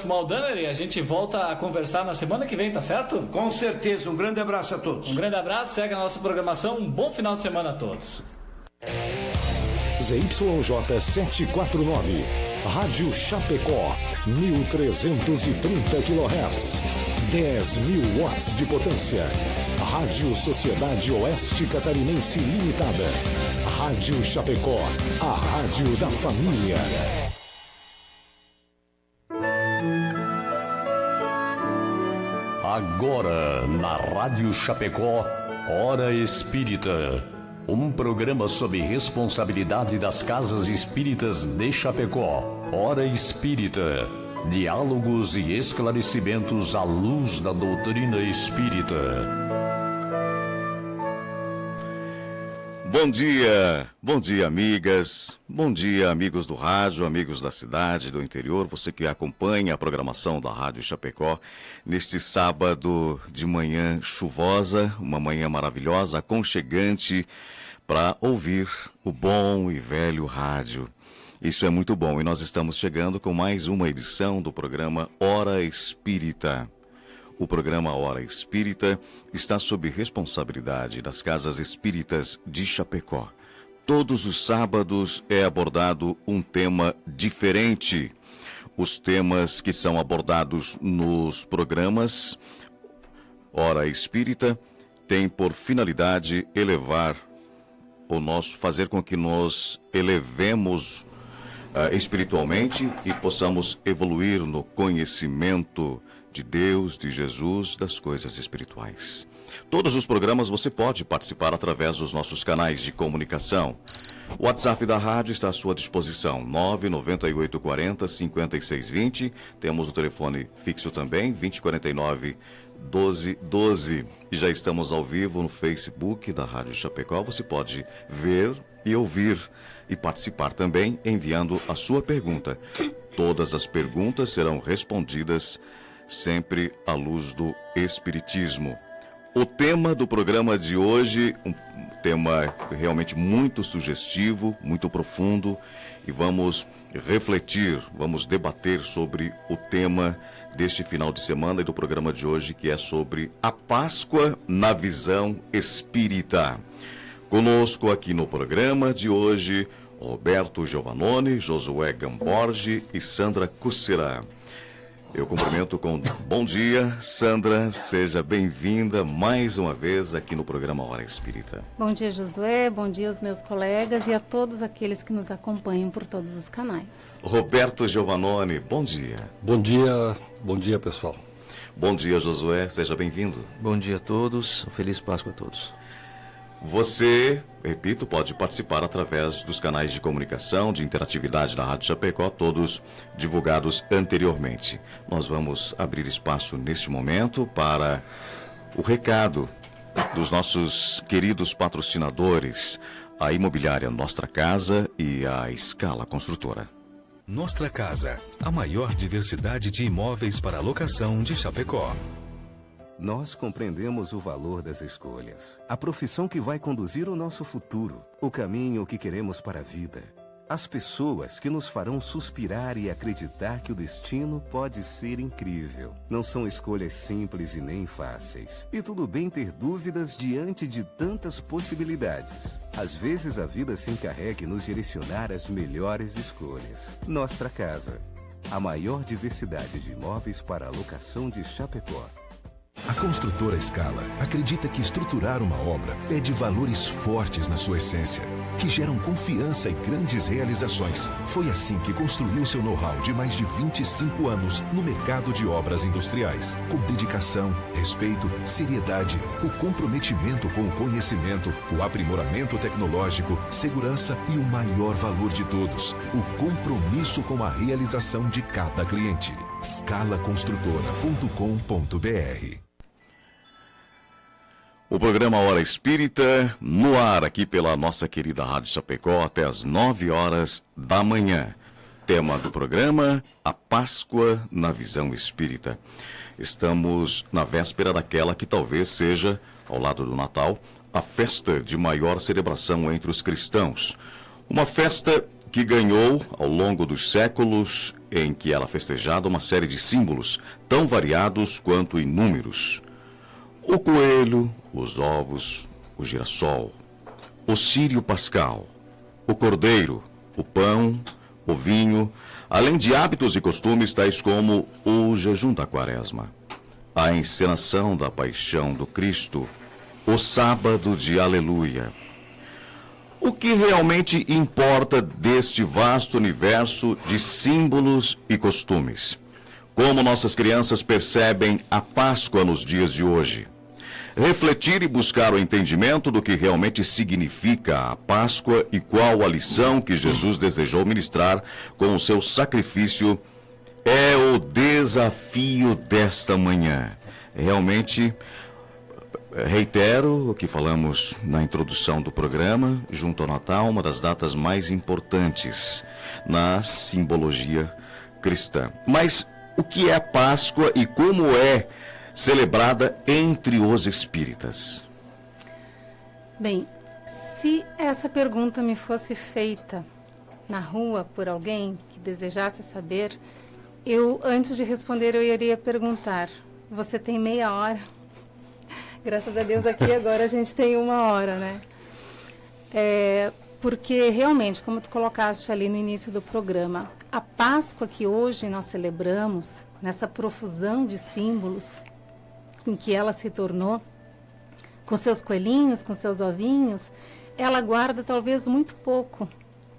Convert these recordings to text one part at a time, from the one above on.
Maldaner, e a gente volta a conversar na semana que vem, tá certo? Com certeza, um grande abraço a todos. Um grande abraço, segue a nossa programação, um bom final de semana a todos. ZYJ 749, Rádio Chapecó, 1330 kHz, 10.000 watts de potência. Rádio Sociedade Oeste Catarinense Limitada. Rádio Chapecó, a rádio da família. Agora, na Rádio Chapecó, Hora Espírita. Um programa sob responsabilidade das Casas Espíritas de Chapecó. Hora Espírita. Diálogos e esclarecimentos à luz da doutrina espírita. Bom dia amigas, bom dia amigos do rádio, amigos da cidade, do interior, você que acompanha a programação da Rádio Chapecó neste sábado de manhã chuvosa, uma manhã maravilhosa, aconchegante para ouvir o bom e velho rádio. Isso é muito bom e nós estamos chegando com mais uma edição do programa Hora Espírita. O programa Hora Espírita está sob responsabilidade das Casas Espíritas de Chapecó. Todos os sábados é abordado um tema diferente. Os temas que são abordados nos programas Hora Espírita têm por finalidade fazer com que nós elevemos espiritualmente e possamos evoluir no conhecimento de Deus, de Jesus, das coisas espirituais. Todos os programas você pode participar através dos nossos canais de comunicação. O WhatsApp da rádio está à sua disposição, 99840-5620. Temos o telefone fixo também, 2049-1212. E já estamos ao vivo no Facebook da Rádio Chapecó. Você pode ver e ouvir e participar também enviando a sua pergunta. Todas as perguntas serão respondidas sempre à luz do Espiritismo. O tema do programa de hoje, um tema realmente muito sugestivo, muito profundo, e vamos refletir, vamos debater sobre o tema deste final de semana e do programa de hoje, que é sobre a Páscoa na visão espírita. Conosco aqui no programa de hoje, Roberto Giovannone, Josué Gamborge e Sandra Cussera. Eu cumprimento com bom dia, Sandra, seja bem-vinda mais uma vez aqui no programa Hora Espírita. Bom dia, Josué, bom dia aos meus colegas e a todos aqueles que nos acompanham por todos os canais. Roberto Giovannone, bom dia. Bom dia pessoal. Bom dia, Josué, seja bem-vindo. Bom dia a todos, feliz Páscoa a todos. Você, repito, pode participar através dos canais de comunicação, de interatividade da Rádio Chapecó, todos divulgados anteriormente. Nós vamos abrir espaço neste momento para o recado dos nossos queridos patrocinadores, a Imobiliária Nostra Casa e a Scala Construtora. Nostra Casa, a maior diversidade de imóveis para locação de Chapecó. Nós compreendemos o valor das escolhas, a profissão que vai conduzir o nosso futuro, o caminho que queremos para a vida, as pessoas que nos farão suspirar e acreditar que o destino pode ser incrível. Não são escolhas simples e nem fáceis. E tudo bem ter dúvidas diante de tantas possibilidades. Às vezes a vida se encarrega em nos direcionar às melhores escolhas. Nostra Casa, a maior diversidade de imóveis para a locação de Chapecó. A construtora Scala acredita que estruturar uma obra pede valores fortes na sua essência, que geram confiança e grandes realizações. Foi assim que construiu seu know-how de mais de 25 anos no mercado de obras industriais, com dedicação, respeito, seriedade, o comprometimento com o conhecimento, o aprimoramento tecnológico, segurança e o maior valor de todos, o compromisso com a realização de cada cliente. scalaconstrutora.com.br. O programa Hora Espírita, no ar aqui pela nossa querida Rádio Chapecó, até às 9 horas da manhã. Tema do programa, a Páscoa na visão espírita. Estamos na véspera daquela que talvez seja, ao lado do Natal, a festa de maior celebração entre os cristãos. Uma festa que ganhou, ao longo dos séculos em que ela é festejada, uma série de símbolos tão variados quanto inúmeros. O coelho, os ovos, o girassol, o círio pascal, o cordeiro, o pão, o vinho, além de hábitos e costumes tais como o jejum da quaresma, a encenação da paixão do Cristo, o sábado de aleluia. O que realmente importa deste vasto universo de símbolos e costumes? Como nossas crianças percebem a Páscoa nos dias de hoje? Refletir e buscar o entendimento do que realmente significa a Páscoa e qual a lição que Jesus desejou ministrar com o seu sacrifício é o desafio desta manhã. Realmente, reitero o que falamos na introdução do programa, junto ao Natal, uma das datas mais importantes na simbologia cristã. Mas o que é a Páscoa e como é celebrada entre os espíritas? Bem, se essa pergunta me fosse feita na rua por alguém que desejasse saber, eu, antes de responder, eu iria perguntar: você tem meia hora? Graças a Deus aqui agora a gente tem 1 hora, né? Porque realmente, como tu colocaste ali no início do programa, a Páscoa que hoje nós celebramos, nessa profusão de símbolos em que ela se tornou, com seus coelhinhos, com seus ovinhos, ela guarda talvez muito pouco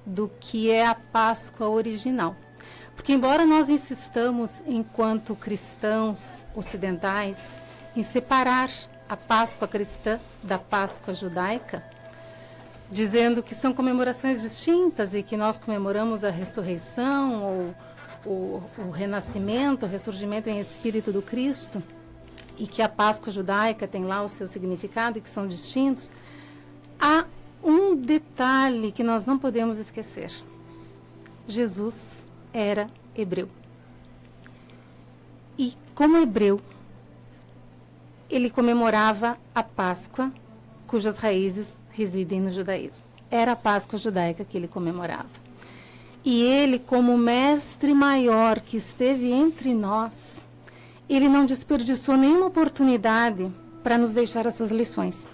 do que é a Páscoa original. Porque embora nós insistamos, enquanto cristãos ocidentais, em separar a Páscoa cristã da Páscoa judaica, dizendo que são comemorações distintas e que nós comemoramos a ressurreição ou o renascimento, o ressurgimento em espírito do Cristo, e que a Páscoa judaica tem lá o seu significado e que são distintos, há um detalhe que nós não podemos esquecer. Jesus era hebreu. E como hebreu, ele comemorava a Páscoa, cujas raízes residem no judaísmo. Era a Páscoa judaica que ele comemorava. E ele, como mestre maior que esteve entre nós, ele não desperdiçou nenhuma oportunidade para nos deixar as suas lições.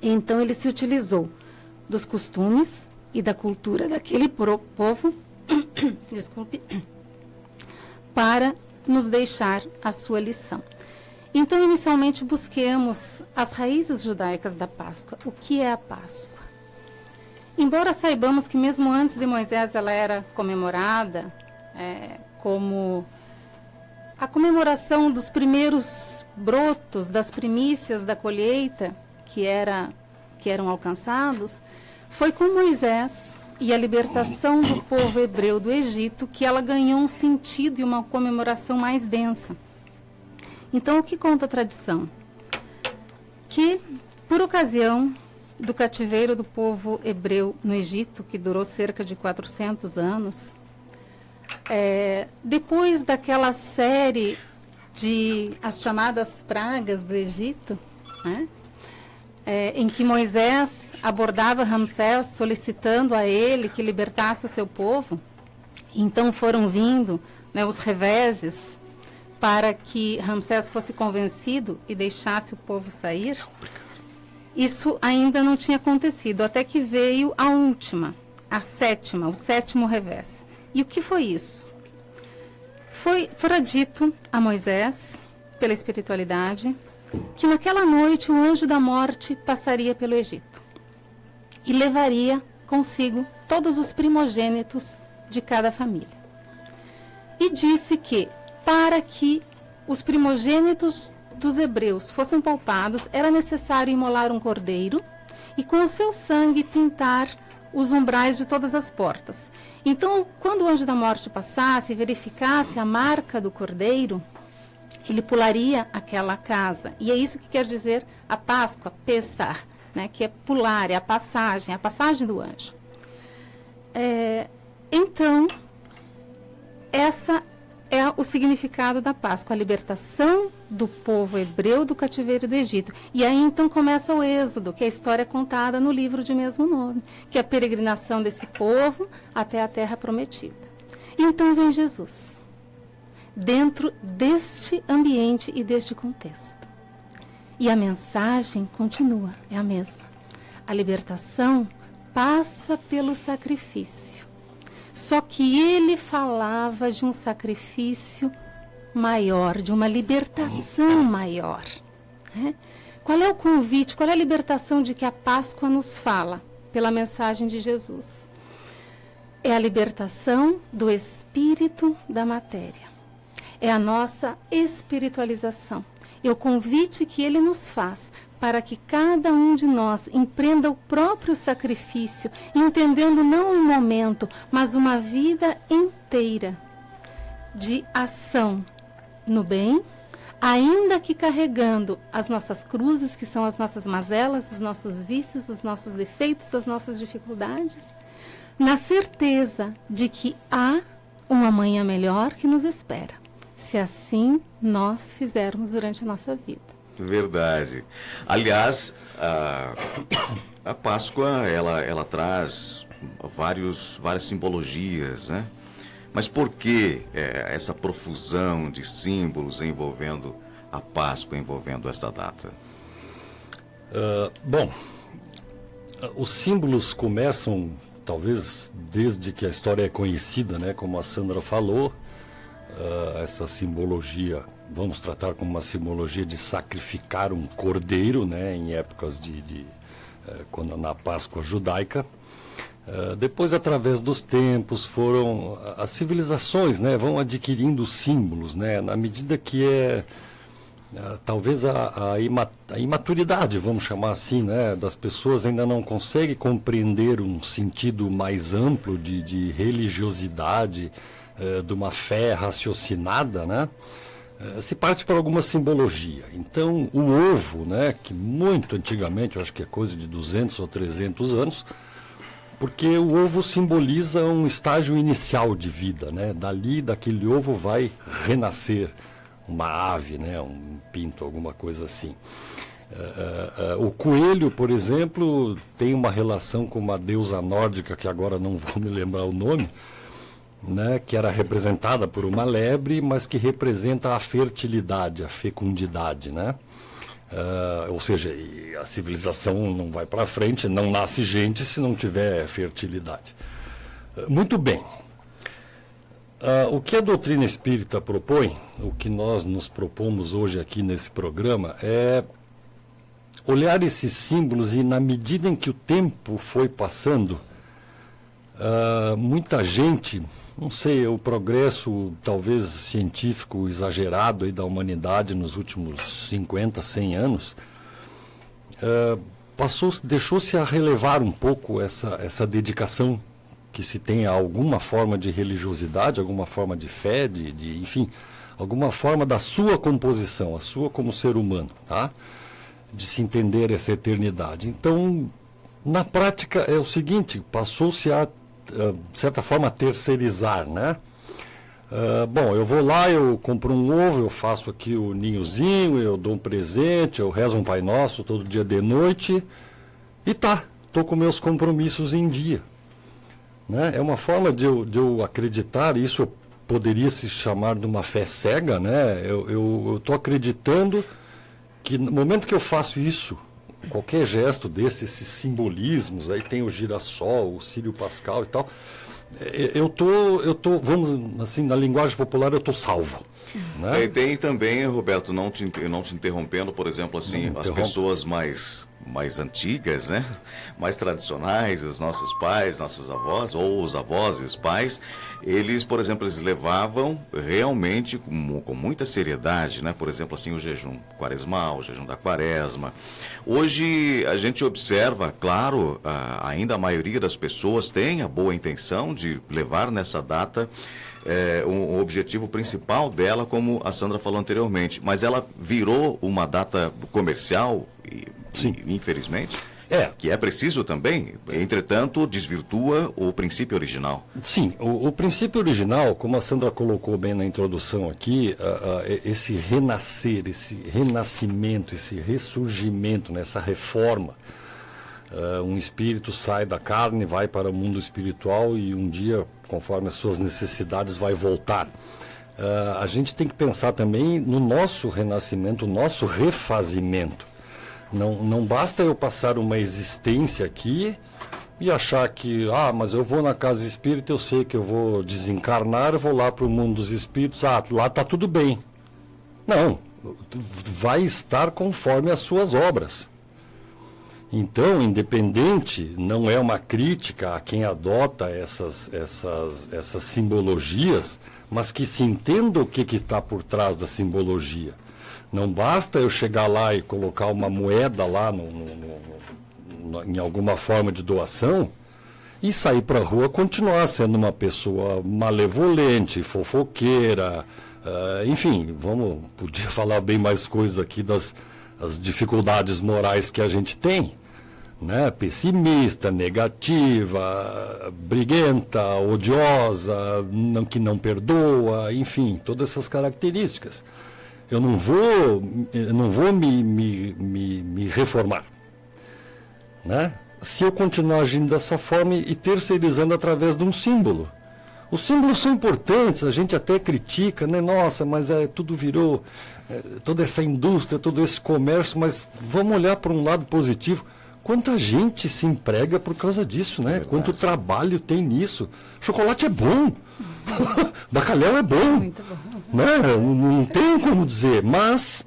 Então ele se utilizou dos costumes e da cultura daquele povo, desculpe, para nos deixar a sua lição. Então, inicialmente, busquemos as raízes judaicas da Páscoa. O que é a Páscoa? Embora saibamos que mesmo antes de Moisés ela era comemorada como a comemoração dos primeiros brotos, das primícias da colheita que eram alcançados, foi com Moisés e a libertação do povo hebreu do Egito que ela ganhou um sentido e uma comemoração mais densa. Então, o que conta a tradição? Que, por ocasião do cativeiro do povo hebreu no Egito, que durou cerca de 400 anos, depois daquela série de as chamadas pragas do Egito, né, em que Moisés abordava Ramsés solicitando a ele que libertasse o seu povo, então foram vindo, né, os reveses para que Ramsés fosse convencido e deixasse o povo sair. Isso ainda não tinha acontecido, até que veio a última, a sétima, o sétimo revés. E o que foi isso? Fora dito a Moisés, pela espiritualidade, que naquela noite o anjo da morte passaria pelo Egito e levaria consigo todos os primogênitos de cada família. E disse que, para que os primogênitos dos hebreus fossem poupados, era necessário imolar um cordeiro e com o seu sangue pintar os umbrais de todas as portas. Então, quando o anjo da morte passasse e verificasse a marca do cordeiro, ele pularia aquela casa. E é isso que quer dizer a Páscoa, Pessar, né, que é pular, é a passagem do anjo. Então, essa é o significado da Páscoa, a libertação do povo hebreu do cativeiro do Egito. E aí então começa o Êxodo, que é a história contada no livro de mesmo nome, que é a peregrinação desse povo até a terra prometida. E então vem Jesus, dentro deste ambiente e deste contexto. E a mensagem continua, é a mesma. A libertação passa pelo sacrifício. Só que ele falava de um sacrifício maior, de uma libertação maior. Né? Qual é o convite, qual é a libertação de que a Páscoa nos fala pela mensagem de Jesus? É a libertação do espírito da matéria. É a nossa espiritualização. É o convite que ele nos faz para que cada um de nós empreenda o próprio sacrifício, entendendo não um momento, mas uma vida inteira de ação no bem, ainda que carregando as nossas cruzes, que são as nossas mazelas, os nossos vícios, os nossos defeitos, as nossas dificuldades, na certeza de que há um amanhã melhor que nos espera, se assim nós fizermos durante a nossa vida. Verdade. Aliás, a Páscoa, ela traz várias simbologias, né? Mas por que essa profusão de símbolos envolvendo a Páscoa, envolvendo esta data? Bom, os símbolos começam, talvez, desde que a história é conhecida, né? Como a Sandra falou, essa simbologia, vamos tratar como uma simbologia de sacrificar um cordeiro, né, em épocas quando na Páscoa judaica. Depois, através dos tempos, foram as civilizações, né, vão adquirindo símbolos, né, na medida que talvez a imaturidade, vamos chamar assim, né, das pessoas ainda não conseguem compreender um sentido mais amplo de religiosidade, de uma fé raciocinada, né? Se parte para alguma simbologia. Então, o ovo, né, que muito antigamente, eu acho que é coisa de 200 ou 300 anos, porque o ovo simboliza um estágio inicial de vida, né? Daquele ovo vai renascer uma ave, né, um pinto, alguma coisa assim. O coelho, por exemplo, tem uma relação com uma deusa nórdica, que agora não vou me lembrar o nome, né, que era representada por uma lebre, mas que representa a fertilidade, a fecundidade, né? Ou seja, a civilização não vai para frente, não nasce gente se não tiver fertilidade. Muito bem. O que a doutrina espírita propõe, o que nós nos propomos hoje aqui nesse programa, é olhar esses símbolos e, na medida em que o tempo foi passando, muita gente, não sei, o progresso talvez científico exagerado aí da humanidade nos últimos 50, 100 anos, deixou-se a relevar um pouco essa dedicação que se tem a alguma forma de religiosidade, alguma forma de fé, enfim, alguma forma da sua composição, a sua como ser humano, tá? De se entender essa eternidade. Então, na prática é o seguinte, passou-se a, de certa forma, terceirizar, né? Bom, eu vou lá, eu compro um ovo, eu faço aqui o ninhozinho, eu dou um presente, eu rezo um Pai Nosso todo dia de noite e estou com meus compromissos em dia. Né? É uma forma de eu acreditar, isso poderia se chamar de uma fé cega, né? Eu estou acreditando que no momento que eu faço isso, qualquer gesto desses, esses simbolismos, aí tem o girassol, o Círio Pascal e tal, eu tô, vamos assim, na linguagem popular, eu tô salvo. Né? Tem também, Roberto, não te interrompendo, por exemplo, assim, as pessoas mais antigas, né? Mais tradicionais, os nossos pais, nossos avós, ou os avós e os pais, eles, por exemplo, eles levavam realmente com muita seriedade, né? Por exemplo, assim, o jejum quaresmal, o jejum da quaresma. Hoje a gente observa, claro, ainda a maioria das pessoas tem a boa intenção de levar nessa data o objetivo principal dela, como a Sandra falou anteriormente, mas ela virou uma data comercial, Sim. infelizmente. Que é preciso também, entretanto, desvirtua o princípio original. Sim, o princípio original, como a Sandra colocou bem na introdução aqui, esse renascer, esse renascimento, esse ressurgimento, né, essa reforma. Um espírito sai da carne, vai para o mundo espiritual e um dia, conforme as suas necessidades, vai voltar. A gente tem que pensar também no nosso renascimento, no nosso refazimento. Não basta eu passar uma existência aqui e achar que, mas eu vou na casa espírita, eu sei que eu vou desencarnar, eu vou lá para o mundo dos espíritos, lá está tudo bem. Não, vai estar conforme as suas obras. Então, independente, não é uma crítica a quem adota essas simbologias, mas que se entenda o que está por trás da simbologia. Não basta eu chegar lá e colocar uma moeda lá em alguma forma de doação e sair para a rua continuar sendo uma pessoa malevolente, fofoqueira, enfim, podia falar bem mais coisas aqui das dificuldades morais que a gente tem, né? Pessimista, negativa, briguenta, odiosa, que não perdoa, enfim, todas essas características. Eu não vou me reformar, né? Se eu continuar agindo dessa forma e terceirizando através de um símbolo. Os símbolos são importantes, a gente até critica, né? Nossa, mas tudo virou, toda essa indústria, todo esse comércio, mas vamos olhar para um lado positivo. Quanta gente se emprega por causa disso, né? Quanto trabalho tem nisso. Chocolate é bom, bacalhau é bom, muito bom. Né? Não tem como dizer, mas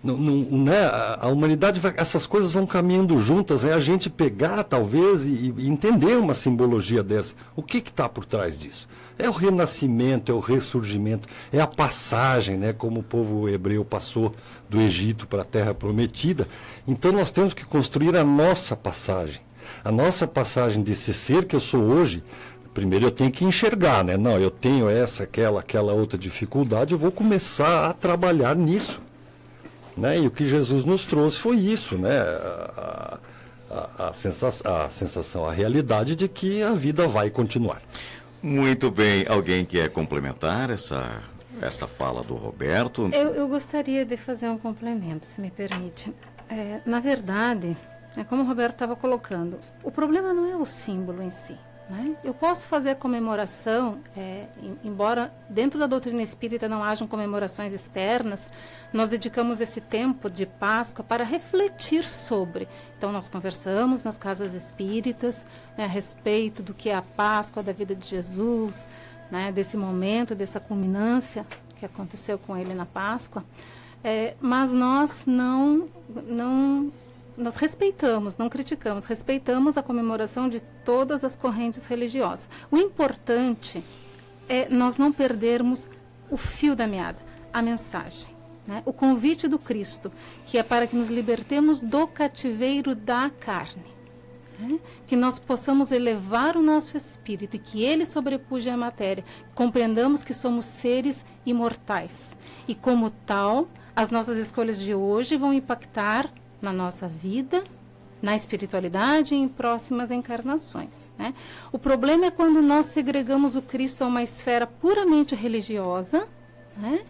né? A humanidade, essas coisas vão caminhando juntas, é a gente pegar talvez e entender uma simbologia dessa. O que está por trás disso? É o renascimento, é o ressurgimento, é a passagem, né? Como o povo hebreu passou do Egito para a Terra Prometida. Então nós temos que construir a nossa passagem desse ser que eu sou hoje. Primeiro eu tenho que enxergar, né? Não, eu tenho aquela outra dificuldade, eu vou começar a trabalhar nisso. Né? E o que Jesus nos trouxe foi isso, né? A sensação, a realidade de que a vida vai continuar. Muito bem. Alguém quer complementar essa fala do Roberto? Eu gostaria de fazer um complemento, se me permite. Na verdade, como o Roberto estava colocando, o problema não é o símbolo em si. Né? Eu posso fazer a comemoração, embora dentro da doutrina espírita não hajam comemorações externas, nós dedicamos esse tempo de Páscoa para refletir sobre. Então nós conversamos nas casas espíritas, né, a respeito do que é a Páscoa, da vida de Jesus, né, desse momento, dessa culminância que aconteceu com ele na Páscoa, mas nós nós respeitamos, não criticamos, respeitamos a comemoração de todas as correntes religiosas. O importante é nós não perdermos o fio da meada, a mensagem, né? O convite do Cristo, que é para que nos libertemos do cativeiro da carne, né? Que nós possamos elevar o nosso espírito e que ele sobrepuje a matéria, compreendamos que somos seres imortais e, como tal, as nossas escolhas de hoje vão impactar na nossa vida, na espiritualidade e em próximas encarnações, né? O problema é quando nós segregamos o Cristo a uma esfera puramente religiosa, né?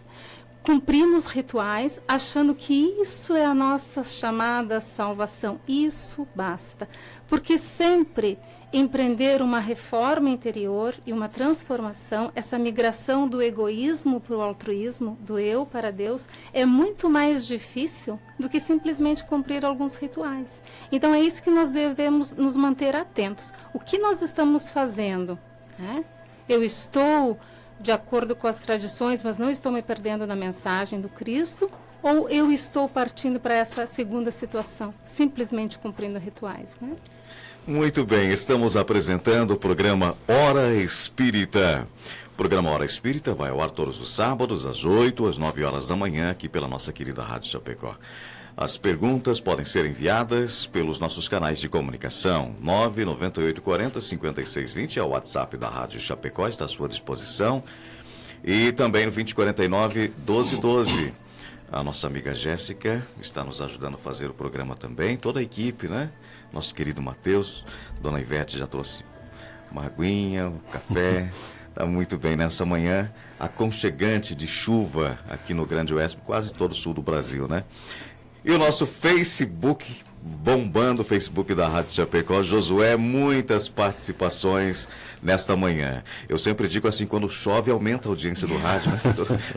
Cumprimos rituais, achando que isso é a nossa chamada salvação. Isso basta. Porque sempre empreender uma reforma interior e uma transformação, essa migração do egoísmo para o altruísmo, do eu para Deus, é muito mais difícil do que simplesmente cumprir alguns rituais. Então é isso que nós devemos nos manter atentos. O que nós estamos fazendo? Né? Eu estou de acordo com as tradições, mas não estou me perdendo na mensagem do Cristo, ou eu estou partindo para essa segunda situação, simplesmente cumprindo rituais, né? Muito bem, estamos apresentando o programa Hora Espírita. O programa Hora Espírita vai ao ar todos os sábados, às 8, às 9 horas da manhã, aqui pela nossa querida Rádio Chapecó. As perguntas podem ser enviadas pelos nossos canais de comunicação. 99840-5620 é o WhatsApp da Rádio Chapecó, está à sua disposição. E também no 2049-1212. A nossa amiga Jéssica está nos ajudando a fazer o programa também. Toda a equipe, né? Nosso querido Matheus, Dona Ivete já trouxe uma aguinha, um café. Está muito bem nessa manhã aconchegante de chuva aqui no Grande Oeste, quase todo o sul do Brasil, né? E o nosso Facebook, bombando o Facebook da Rádio Chapecó. Josué, muitas participações nesta manhã. Eu sempre digo assim, quando chove aumenta a audiência do rádio, né?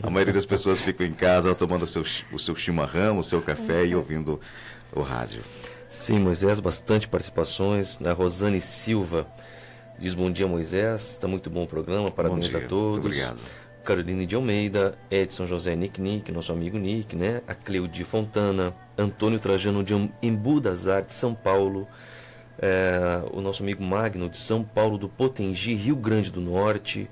A maioria das pessoas ficam em casa tomando o seu chimarrão, o seu café e ouvindo o rádio. Sim, Moisés, bastante participações. A Rosane Silva diz bom dia, Moisés, está muito bom o programa, parabéns a todos. Obrigado. Caroline de Almeida, Edson José Nick, nosso amigo Nick, né? A Cleudi Fontana, Antônio Trajano de Embu das Artes, São Paulo, o nosso amigo Magno de São Paulo do Potengi, Rio Grande do Norte,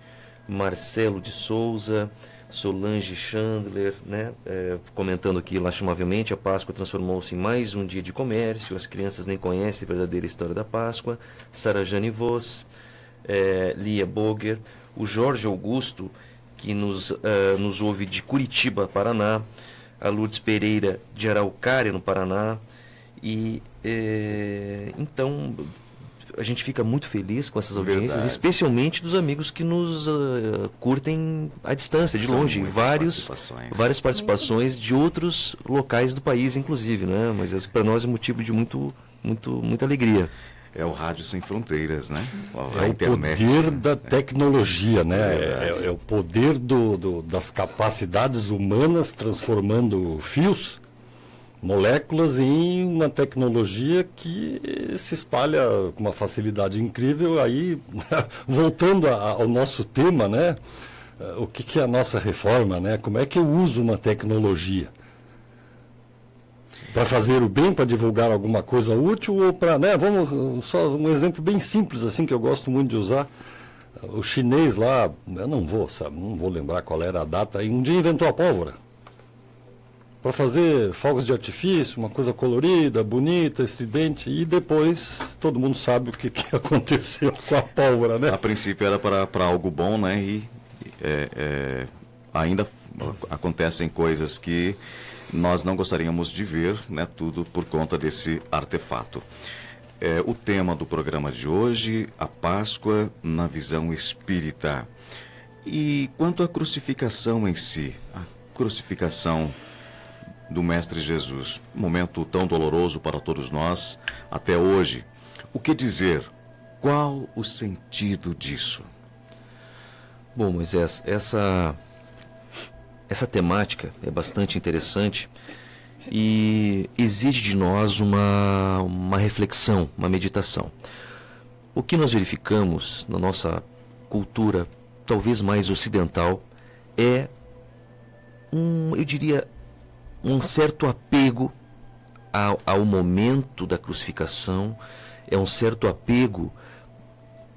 Marcelo de Souza, Solange Chandler, né? Comentando aqui, lastimavelmente, a Páscoa transformou-se em mais um dia de comércio, as crianças nem conhecem a verdadeira história da Páscoa. Sara Jane Voss, Lia Boger, o Jorge Augusto, que nos ouve de Curitiba, Paraná, a Lourdes Pereira de Araucária, no Paraná, e então a gente fica muito feliz com essas audiências, verdade, especialmente dos amigos que nos curtem à distância, de longe, várias participações de outros locais do país, inclusive, né? Mas para nós é motivo de muita alegria. É o rádio sem fronteiras, né? É o poder da tecnologia, né? É o poder das capacidades humanas transformando fios, moléculas em uma tecnologia que se espalha com uma facilidade incrível. Aí, voltando ao nosso tema, né? O que é a nossa reforma, né? Como é que eu uso uma tecnologia? Para fazer o bem, para divulgar alguma coisa útil ou para, né? Vamos, só um exemplo bem simples assim que eu gosto muito de usar. O chinês lá, eu não vou lembrar qual era a data, e um dia inventou a pólvora para fazer fogos de artifício, uma coisa colorida, bonita, estridente, e depois todo mundo sabe o que aconteceu com a pólvora, né? A princípio era para algo bom, né? E ainda acontecem coisas que nós não gostaríamos de ver, né? Tudo por conta desse artefato. O tema do programa de hoje, a Páscoa na visão espírita. E quanto à crucificação em si, a crucificação do Mestre Jesus, um momento tão doloroso para todos nós até hoje. O que dizer? Qual o sentido disso? Bom, Moisés, essa temática é bastante interessante e exige de nós uma reflexão, uma meditação. O que nós verificamos na nossa cultura, talvez mais ocidental, é eu diria, um certo apego ao momento da crucificação, é um certo apego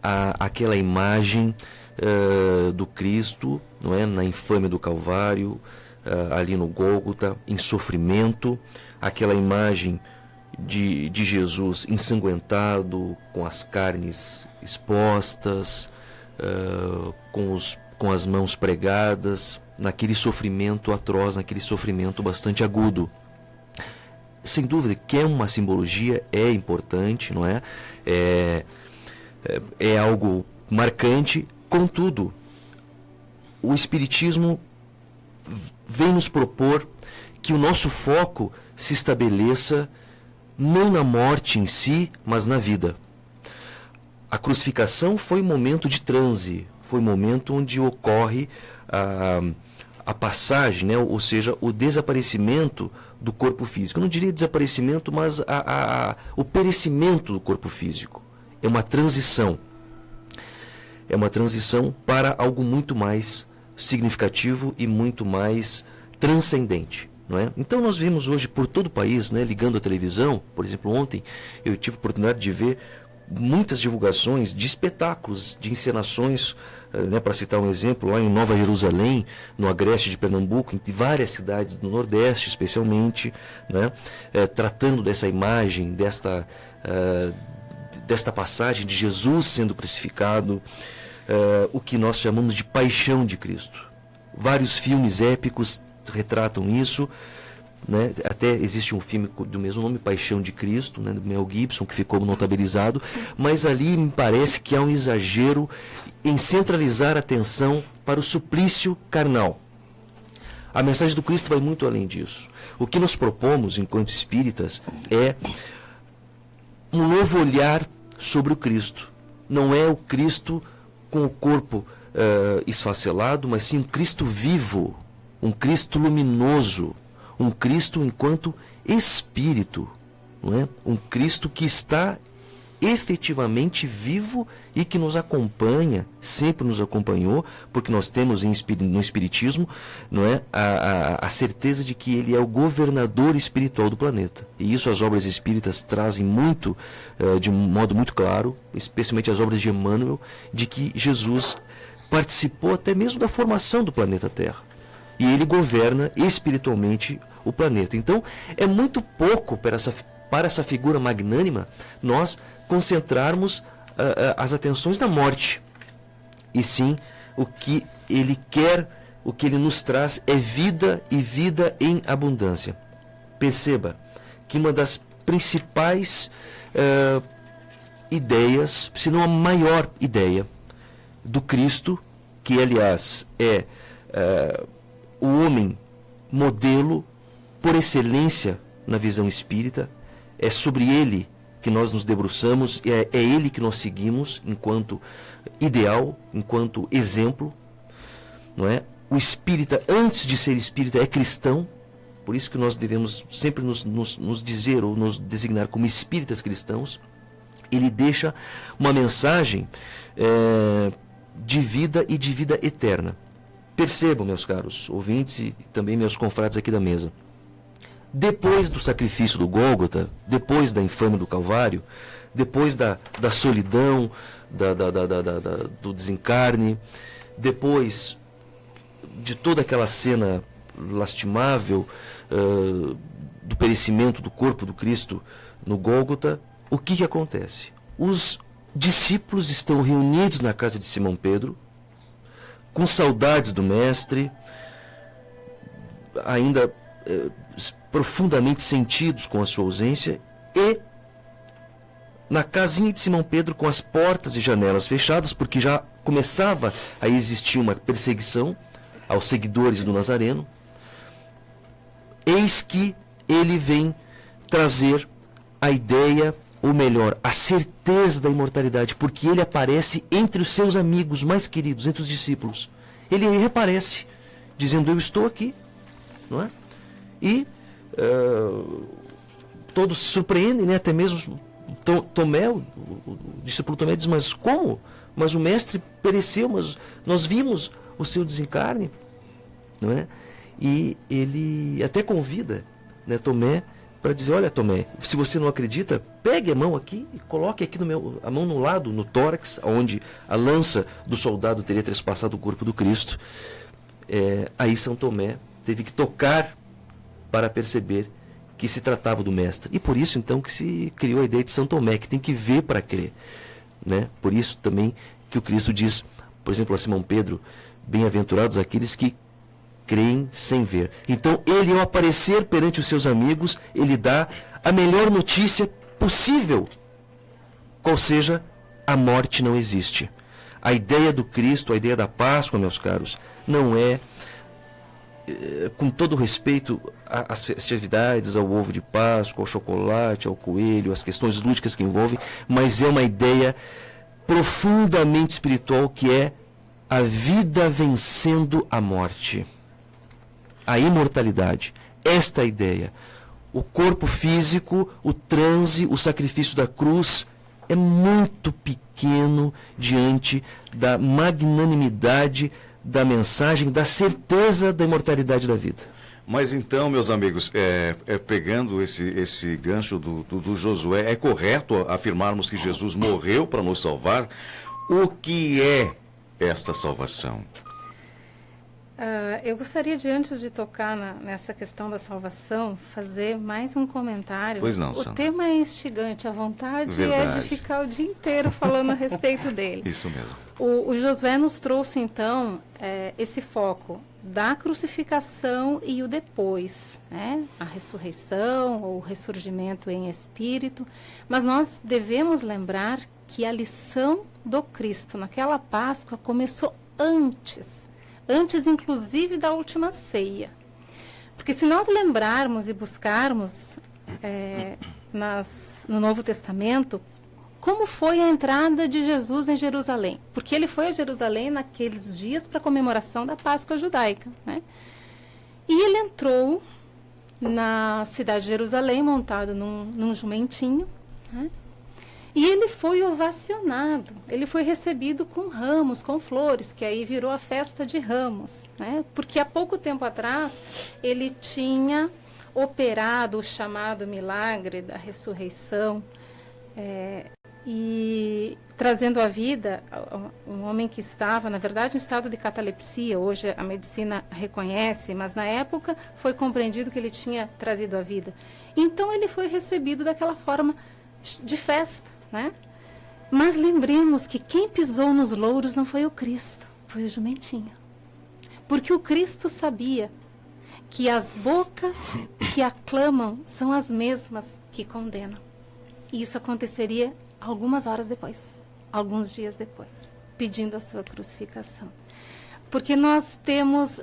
àquela imagem do Cristo, não é? Na infâmia do Calvário, ali no Gólgota, em sofrimento, aquela imagem de Jesus ensanguentado, com as carnes expostas, com as mãos pregadas, naquele sofrimento atroz, naquele sofrimento bastante agudo. Sem dúvida que é uma simbologia, é importante, não é? É algo marcante. Contudo, o Espiritismo vem nos propor que o nosso foco se estabeleça não na morte em si, mas na vida. A crucificação foi um momento de transe, foi um momento onde ocorre a passagem, né? Ou seja, o desaparecimento do corpo físico. Eu não diria desaparecimento, mas o perecimento do corpo físico. É uma transição. É uma transição para algo muito mais significativo e muito mais transcendente, não é? Então nós vemos hoje por todo o país, né, ligando a televisão, por exemplo, ontem eu tive a oportunidade de ver muitas divulgações de espetáculos, de encenações, né, para citar um exemplo, lá em Nova Jerusalém, no agreste de Pernambuco, em várias cidades do Nordeste especialmente, né, tratando dessa imagem, desta passagem de Jesus sendo crucificado, o que nós chamamos de paixão de Cristo. Vários filmes épicos retratam isso, né? Até existe um filme do mesmo nome, Paixão de Cristo, né? Do Mel Gibson, que ficou notabilizado, mas ali me parece que há um exagero em centralizar a atenção para o suplício carnal. A mensagem do Cristo vai muito além disso. O que nós propomos, enquanto espíritas, é um novo olhar sobre o Cristo. Não é o Cristo com o corpo esfacelado, mas sim um Cristo vivo, um Cristo luminoso, um Cristo enquanto Espírito, não é? Um Cristo que está efetivamente vivo e que nos acompanha, sempre nos acompanhou, porque nós temos no Espiritismo, não é, a certeza de que ele é o governador espiritual do planeta. E isso as obras espíritas trazem muito, de um modo muito claro, especialmente as obras de Emmanuel, de que Jesus participou até mesmo da formação do planeta Terra. E ele governa espiritualmente o planeta. Então, é muito pouco para essa figura magnânima nós concentrarmos as atenções na morte. E sim, o que ele quer, o que ele nos traz é vida e vida em abundância. Perceba que uma das principais ideias, se não a maior ideia do Cristo, que aliás é o homem modelo por excelência na visão espírita, é sobre ele que nós nos debruçamos, é ele que nós seguimos enquanto ideal, enquanto exemplo, não é? O espírita, antes de ser espírita, é cristão, por isso que nós devemos sempre nos dizer ou nos designar como espíritas cristãos. Ele deixa uma mensagem de vida e de vida eterna. Percebam, meus caros ouvintes e também meus confrades aqui da mesa. Depois do sacrifício do Gólgota, depois da infâmia do Calvário, depois da solidão, do desencarne, depois de toda aquela cena lastimável do perecimento do corpo do Cristo no Gólgota, o que acontece? Os discípulos estão reunidos na casa de Simão Pedro, com saudades do Mestre, ainda profundamente sentidos com a sua ausência, e na casinha de Simão Pedro, com as portas e janelas fechadas, porque já começava a existir uma perseguição aos seguidores do Nazareno, eis que ele vem trazer a ideia, ou melhor, a certeza da imortalidade, porque ele aparece entre os seus amigos mais queridos, entre os discípulos. Ele reaparece, dizendo: eu estou aqui, não é? E todos se surpreendem, né? Até mesmo Tomé, o discípulo Tomé, diz: mas como? Mas o mestre pereceu, mas nós vimos o seu desencarne, não é? E ele até convida, né, Tomé, para dizer: olha, Tomé, se você não acredita, pegue a mão aqui e coloque aqui a mão no lado, no tórax, onde a lança do soldado teria trespassado o corpo do Cristo. Aí São Tomé teve que tocar para perceber que se tratava do Mestre. E por isso, então, que se criou a ideia de São Tomé, que tem que ver para crer, né? Por isso também que o Cristo diz, por exemplo, a Simão Pedro: bem-aventurados aqueles que creem sem ver. Então, ele, ao aparecer perante os seus amigos, ele dá a melhor notícia possível, qual seja: a morte não existe. A ideia do Cristo, a ideia da Páscoa, meus caros, não é, com todo respeito às festividades, ao ovo de Páscoa, ao chocolate, ao coelho, às questões lúdicas que envolvem, mas é uma ideia profundamente espiritual, que é a vida vencendo a morte, a imortalidade. Esta é a ideia. O corpo físico, o transe, o sacrifício da cruz é muito pequeno diante da magnanimidade da mensagem, da certeza da imortalidade da vida. Mas então, meus amigos, pegando esse gancho do Josué, é correto afirmarmos que Jesus morreu para nos salvar? O que é esta salvação? Eu gostaria de, antes de tocar nessa questão da salvação, fazer mais um comentário. Pois não, o Sandra. tema é instigante, a vontade Verdade. é de ficar o dia inteiro falando a respeito dele. Isso mesmo. O Josué nos trouxe, então, esse foco da crucificação e o depois, né? A ressurreição ou o ressurgimento em espírito, mas nós devemos lembrar que a lição do Cristo naquela Páscoa começou antes inclusive da última ceia. Porque se nós lembrarmos e buscarmos no Novo Testamento, como foi a entrada de Jesus em Jerusalém? Porque ele foi a Jerusalém naqueles dias para a comemoração da Páscoa judaica, né? E ele entrou na cidade de Jerusalém montado num jumentinho, né? E ele foi ovacionado, ele foi recebido com ramos, com flores, que aí virou a festa de Ramos, né? Porque há pouco tempo atrás ele tinha operado o chamado milagre da ressurreição, e trazendo à vida um homem que estava, na verdade, em estado de catalepsia. Hoje a medicina reconhece, mas na época foi compreendido que ele tinha trazido à vida. Então ele foi recebido daquela forma de festa, né? Mas lembremos que quem pisou nos louros não foi o Cristo, foi o jumentinho. Porque o Cristo sabia que as bocas que aclamam são as mesmas que condenam. E isso aconteceria algumas horas depois, alguns dias depois, pedindo a sua crucificação. Porque nós temos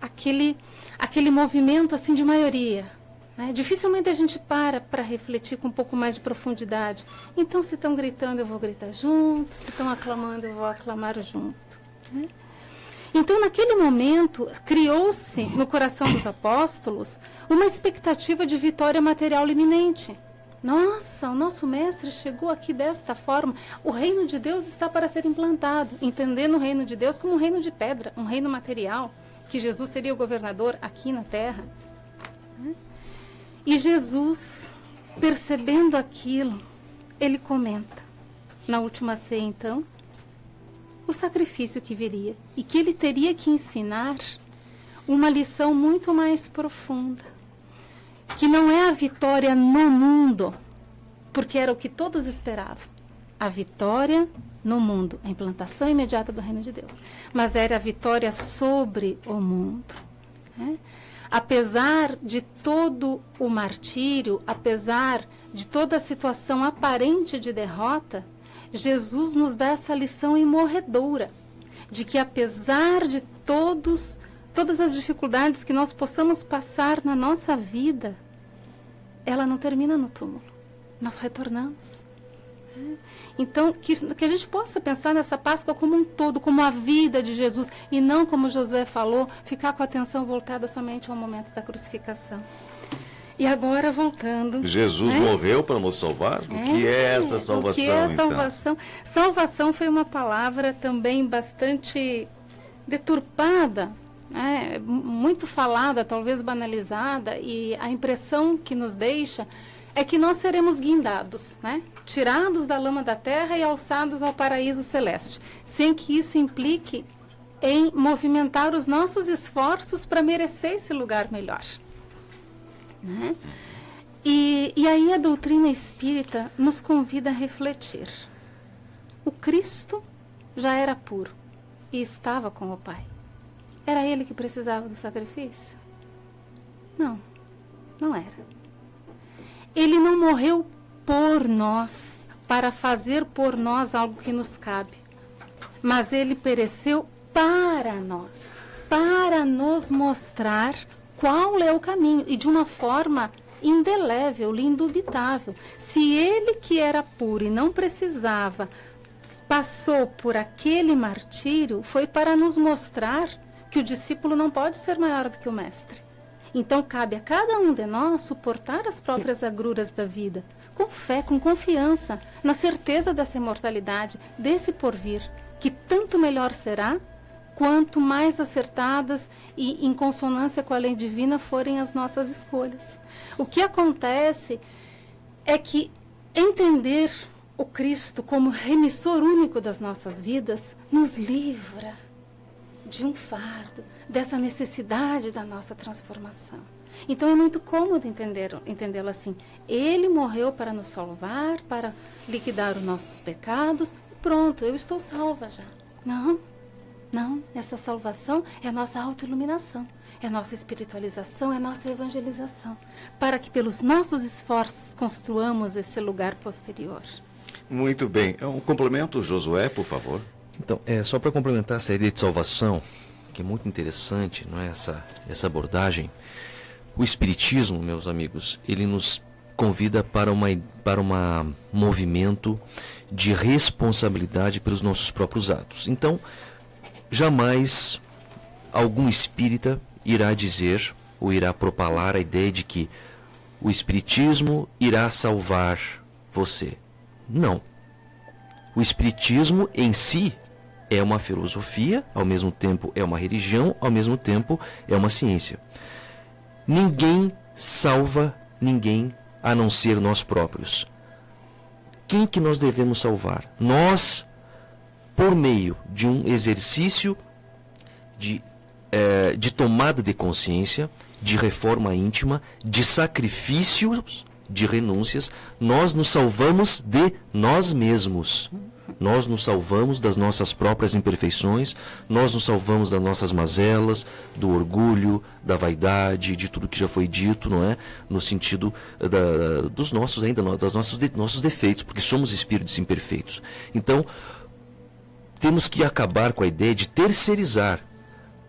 aquele movimento assim de maioria, né? Dificilmente a gente para refletir com um pouco mais de profundidade. Então, se estão gritando, eu vou gritar junto, se estão aclamando, eu vou aclamar junto, né? Então, naquele momento, criou-se no coração dos apóstolos uma expectativa de vitória material iminente. Nossa, o nosso mestre chegou aqui desta forma. O reino de Deus está para ser implantado, entendendo o reino de Deus como um reino de pedra, um reino material, que Jesus seria o governador aqui na terra. E Jesus, percebendo aquilo, ele comenta, na última ceia então, o sacrifício que viria e que ele teria que ensinar uma lição muito mais profunda, que não é a vitória no mundo, porque era o que todos esperavam, a vitória no mundo, a implantação imediata do reino de Deus, mas era a vitória sobre o mundo, né? Apesar de todo o martírio, apesar de toda a situação aparente de derrota, Jesus nos dá essa lição imorredoura, de que apesar de todas as dificuldades que nós possamos passar na nossa vida, ela não termina no túmulo. Nós retornamos. Então, que a gente possa pensar nessa Páscoa como um todo, como a vida de Jesus, e não, como Josué falou, ficar com a atenção voltada somente ao momento da crucificação. E agora, voltando... Jesus morreu para nos salvar? O que é essa salvação, o que é a salvação? Então? Salvação foi uma palavra também bastante deturpada, né? Muito falada, talvez banalizada, e a impressão que nos deixa é que nós seremos guindados, né? Tirados da lama da terra e alçados ao paraíso celeste, sem que isso implique em movimentar os nossos esforços para merecer esse lugar melhor, né? E aí a doutrina espírita nos convida a refletir. O Cristo já era puro e estava com o Pai. Era ele que precisava do sacrifício? Não, não era. Ele não morreu por nós, para fazer por nós algo que nos cabe, mas ele pereceu para nós, para nos mostrar qual é o caminho, e de uma forma indelével, indubitável. Se ele, que era puro e não precisava, passou por aquele martírio, foi para nos mostrar que o discípulo não pode ser maior do que o mestre. Então, cabe a cada um de nós suportar as próprias agruras da vida, com fé, com confiança, na certeza dessa imortalidade, desse porvir, que tanto melhor será, quanto mais acertadas e em consonância com a lei divina forem as nossas escolhas. O que acontece é que entender o Cristo como remissor único das nossas vidas nos livra de um fardo, dessa necessidade da nossa transformação. Então é muito cômodo entendê-lo assim. Ele morreu para nos salvar, para liquidar os nossos pecados. Pronto, eu estou salva já. Não. Não, essa salvação é a nossa autoiluminação, é a nossa espiritualização, é a nossa evangelização, para que pelos nossos esforços construamos esse lugar posterior. Muito bem. Um complemento, Josué, por favor. Então, só para complementar essa ideia de salvação, que é muito interessante, não é, essa abordagem, o Espiritismo, meus amigos, ele nos convida para um movimento de responsabilidade pelos nossos próprios atos. Então, jamais algum espírita irá dizer ou irá propalar a ideia de que o Espiritismo irá salvar você. Não. O Espiritismo em si é uma filosofia, ao mesmo tempo é uma religião, ao mesmo tempo é uma ciência. Ninguém salva ninguém a não ser nós próprios. Quem que nós devemos salvar? Nós, por meio de um exercício de tomada de consciência, de reforma íntima, de sacrifícios, de renúncias, nós nos salvamos de nós mesmos. Nós nos salvamos das nossas próprias imperfeições, nós nos salvamos das nossas mazelas, do orgulho, da vaidade, de tudo que já foi dito, não é? No sentido dos nossos nossos defeitos, porque somos espíritos imperfeitos. Então, temos que acabar com a ideia de terceirizar.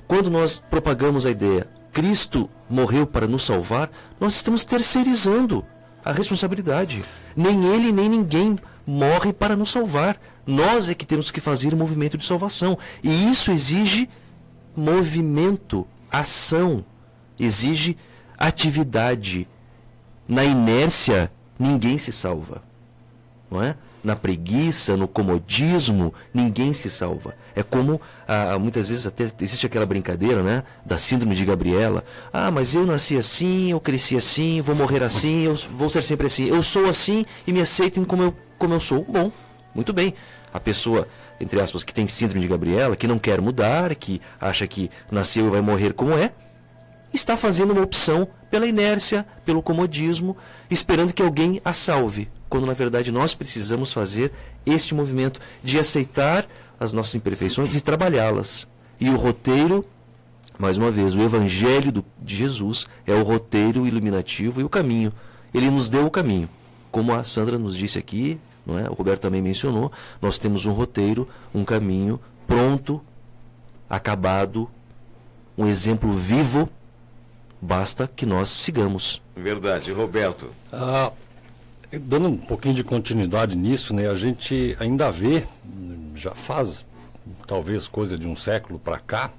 Quando nós propagamos a ideia, Cristo morreu para nos salvar, nós estamos terceirizando a responsabilidade. Nem ele, nem ninguém morre para nos salvar. Nós é que temos que fazer o movimento de salvação. E isso exige movimento, ação, exige atividade. Na inércia, ninguém se salva. Não é? Na preguiça, no comodismo, ninguém se salva. É como, muitas vezes até existe aquela brincadeira, né, da síndrome de Gabriela. Ah, mas eu nasci assim, eu cresci assim, vou morrer assim, eu vou ser sempre assim. Eu sou assim e me aceitem como eu sou. Bom, muito bem. A pessoa, entre aspas, que tem síndrome de Gabriela, que não quer mudar, que acha que nasceu e vai morrer como é, está fazendo uma opção pela inércia, pelo comodismo, esperando que alguém a salve. Quando na verdade nós precisamos fazer este movimento de aceitar as nossas imperfeições e trabalhá-las. E o roteiro, mais uma vez, o Evangelho de Jesus é o roteiro iluminativo e o caminho. Ele nos deu o caminho. Como a Sandra nos disse aqui, não é? O Roberto também mencionou, nós temos um roteiro, um caminho pronto, acabado, um exemplo vivo, basta que nós sigamos. Verdade, Roberto. Dando um pouquinho de continuidade nisso, né, a gente ainda vê, já faz talvez coisa de um século para cá,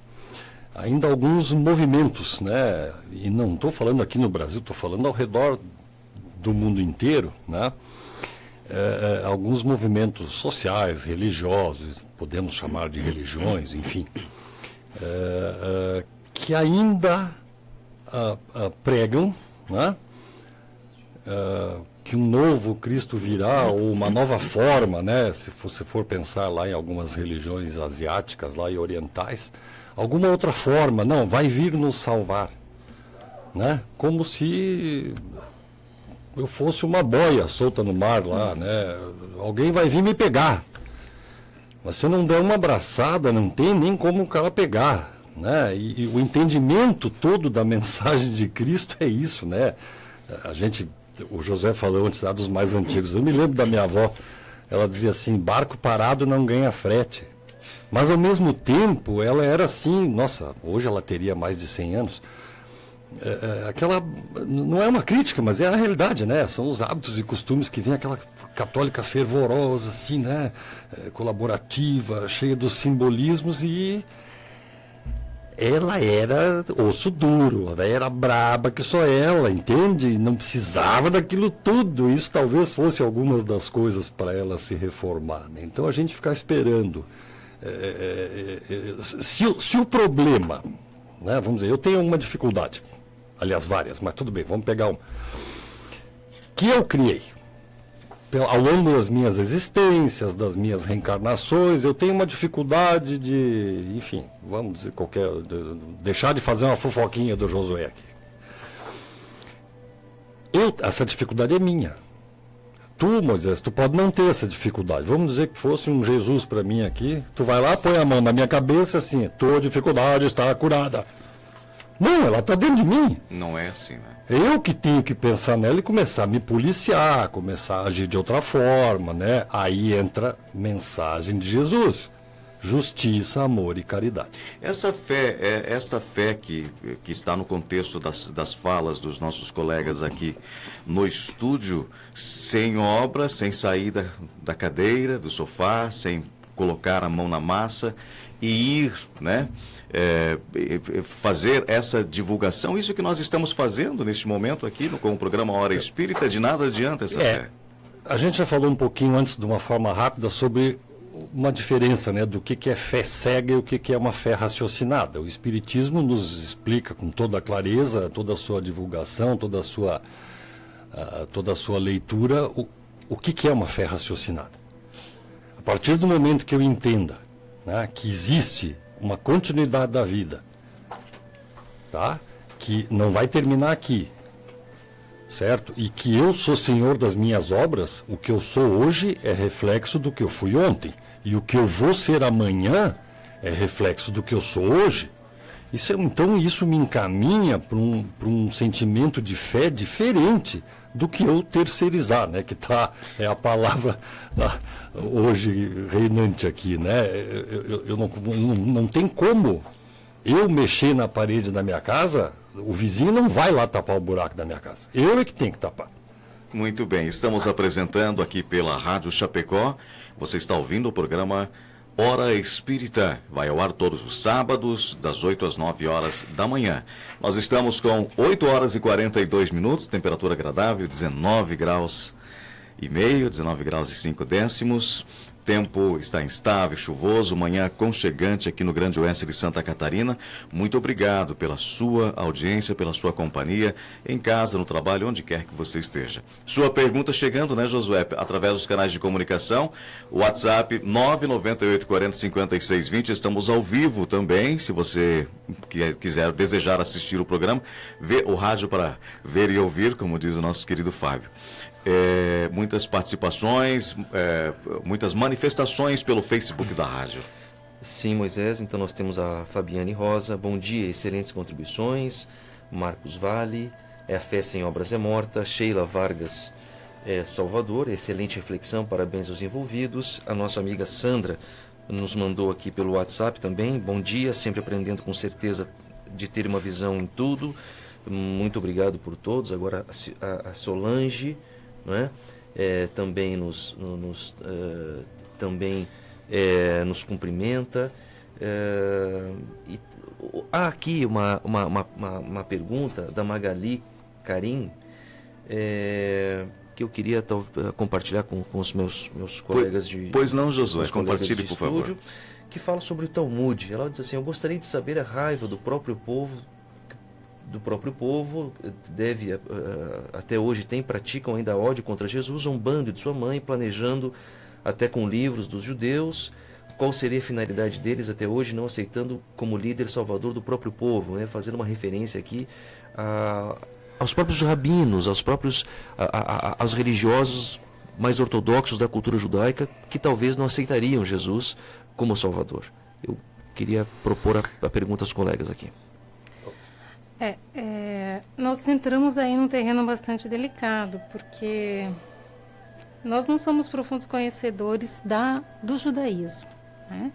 ainda alguns movimentos, né, e não estou falando aqui no Brasil, estou falando ao redor do mundo inteiro, né, alguns movimentos sociais, religiosos, podemos chamar de religiões, enfim, que ainda pregam, né, que um novo Cristo virá, ou uma nova forma, né? Se você for pensar lá em algumas religiões asiáticas lá e orientais, alguma outra forma, não, vai vir nos salvar, né? Como se eu fosse uma boia solta no mar lá, né? Alguém vai vir me pegar, mas se eu não der uma abraçada, não tem nem como o cara pegar, né? E o entendimento todo da mensagem de Cristo é isso, né? O José falou antes dos mais antigos. Eu me lembro da minha avó, ela dizia assim, barco parado não ganha frete. Mas ao mesmo tempo ela era assim, nossa, hoje ela teria mais de 100 anos. Aquela, não é uma crítica, mas é a realidade, né? São os hábitos e costumes que vem aquela católica fervorosa, assim, né? Colaborativa, cheia dos simbolismos, e ela era osso duro, ela era braba que só ela, entende? Não precisava daquilo tudo. Isso talvez fosse algumas das coisas para ela se reformar, né? Então a gente ficar esperando. Se o problema, né, vamos dizer, eu tenho uma dificuldade, aliás várias, mas tudo bem, vamos pegar uma, que eu criei. Ao longo das minhas existências, das minhas reencarnações, eu tenho uma dificuldade de, enfim, vamos dizer, deixar de fazer uma fofoquinha do Josué aqui. Essa dificuldade é minha. tu, Moisés, tu pode não ter essa dificuldade. Vamos dizer que fosse um Jesus para mim aqui, tu vai lá, põe a mão na minha cabeça assim, tua dificuldade está curada. Não, ela está dentro de mim. Não é assim, né? Eu que tenho que pensar nela e começar a me policiar, começar a agir de outra forma, né? Aí entra mensagem de Jesus. Justiça, amor e caridade. Esta fé que está no contexto das falas dos nossos colegas aqui no estúdio, sem obra, sem sair da cadeira, do sofá, sem colocar a mão na massa e ir, né? Fazer essa divulgação, isso que nós estamos fazendo neste momento aqui com o programa Hora Espírita, de nada adianta essa fé. A gente já falou um pouquinho antes, de uma forma rápida, sobre uma diferença, né, do que é fé cega e o que é uma fé raciocinada. O Espiritismo nos explica com toda a clareza, toda a sua divulgação, toda a sua leitura, o que é uma fé raciocinada. A partir do momento que eu entenda, né, que existe uma continuidade da vida, tá? Que não vai terminar aqui, certo? E que eu sou senhor das minhas obras, o que eu sou hoje é reflexo do que eu fui ontem. E o que eu vou ser amanhã é reflexo do que eu sou hoje. Então isso me encaminha para um sentimento de fé diferente do que eu terceirizar, né? Que é a palavra hoje reinante aqui, né? Eu não tem como eu mexer na parede da minha casa, o vizinho não vai lá tapar o buraco da minha casa. Eu é que tenho que tapar. Muito bem, estamos apresentando aqui pela Rádio Chapecó. Você está ouvindo o programa Hora Espírita. Vai ao ar todos os sábados, das 8 às 9 horas da manhã. Nós estamos com 8 horas e 42 minutos, temperatura agradável, 19 graus e meio, 19 graus e 5 décimos. Tempo está instável, chuvoso, manhã aconchegante aqui no Grande Oeste de Santa Catarina. Muito obrigado pela sua audiência, pela sua companhia, em casa, no trabalho, onde quer que você esteja. Sua pergunta chegando, né, Josué? Através dos canais de comunicação, WhatsApp 998405620. Estamos ao vivo também, se você desejar assistir o programa, ver o rádio para ver e ouvir, como diz o nosso querido Fábio. Muitas participações, muitas manifestações pelo Facebook da rádio. Sim, Moisés, então nós temos a Fabiane Rosa, bom dia, excelentes contribuições. Marcos Vale, a fé sem obras é morta. Sheila Vargas, Salvador, excelente reflexão, parabéns aos envolvidos. A nossa amiga Sandra nos mandou aqui pelo WhatsApp também, bom dia, sempre aprendendo com certeza de ter uma visão em tudo. Muito obrigado por todos. Agora a Solange, não é? Também nos cumprimenta. Há aqui uma pergunta da Magali Karim, que eu queria compartilhar com os meus colegas de... Pois não, Josué, compartilhe, por favor. Que fala sobre o Talmud. Ela diz assim: eu gostaria de saber a raiva do próprio povo deve, até hoje praticam ainda ódio contra Jesus, zombando de sua mãe, planejando até com livros dos judeus. Qual seria a finalidade deles até hoje, não aceitando como líder salvador do próprio povo, né? Fazendo uma referência aqui aos próprios rabinos, aos religiosos mais ortodoxos da cultura judaica, que talvez não aceitariam Jesus como salvador. Eu queria propor a pergunta aos colegas aqui. Nós entramos aí num terreno bastante delicado, porque nós não somos profundos conhecedores do judaísmo, né?